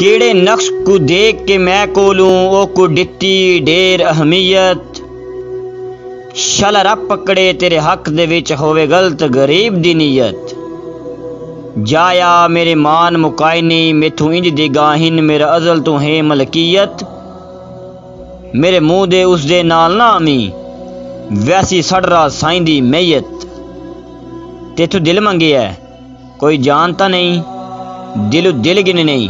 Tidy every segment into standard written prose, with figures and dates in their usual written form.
केड़े नक्श को देख के मैं कोलूं ओ को दिती ढेर अहमियत। शल रब पकड़े तेरे हक दे विच होवे गलत गरीब दी नीयत। जाया मेरे मान मुकायनी मैथू इंज दी गाहिन मेरा अजल तू है मलकियत। मेरे मुंह दे उस दे नाल ना आमी वैसी सड़रा साईं दी मैयत। तेथू दिल मंगे है कोई जानता नहीं दिलो दिल गिन नहीं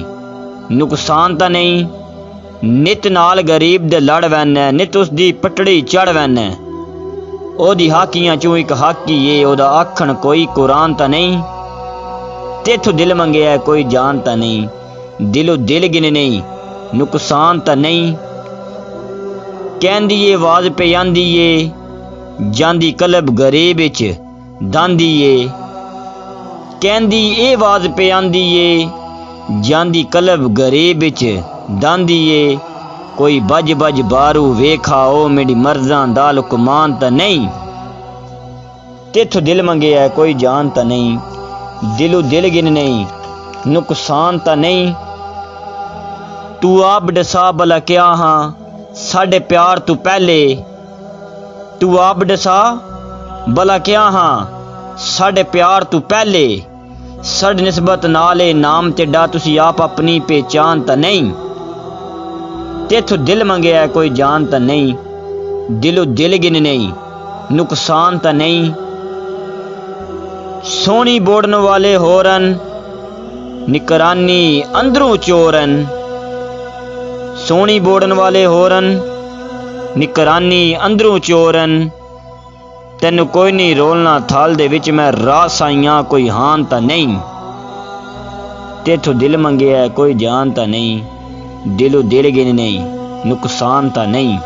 नुकसान ता नहीं। नित नाल गरीब दे लड़ वैन नित उसदी पटड़ी चढ़ वैन ओदी हाकियां चों एक हाकी ये ओदा आखण कोई कुरान ता नहीं। तेथू दिल मंगे है कोई जानता नहीं दिलो दिल गिन नहीं नुकसान ता नहीं। कहंदी ये आवाज पे आंदी ये जांदी कलब गरीब विच दांदी ये। कहंदी ये आवाज पे आंदी ये जांदी कलब गरीब विच दांदी ये। कोई बज बज बारू वेखा ओ मेरी मर्जां दा लुकमान ता नहीं। तेथू दिल मंगे है कोई जानता नहीं दिलो दिल गिन नहीं नुकसान ता नहीं। तू आप दसा भला क्या हाँ साडे प्यार तू पहले। तू आप दसा भला क्या हाँ साडे प्यार तू पहले। सड निस्बत नाले नाम तेडा तुसी आप अपनी पहचान ता नहीं। तेथू दिल मंगे है कोई जानता नहीं दिलो दिल गिन नहीं नुकसान ता नहीं। सोनी बोड़न वाले होरन निकरानी अंदरों चोरन। सोनी बोड़न वाले होरन निकरानी अंदरों चोरन। तेन कोई नहीं रोलना थाल दे विच मैं रास आईयां कोई हान ता नहीं। तेथू दिल मंगे है कोई जानता नहीं दिलो दिल गिन नहीं नुकसान ता नहीं।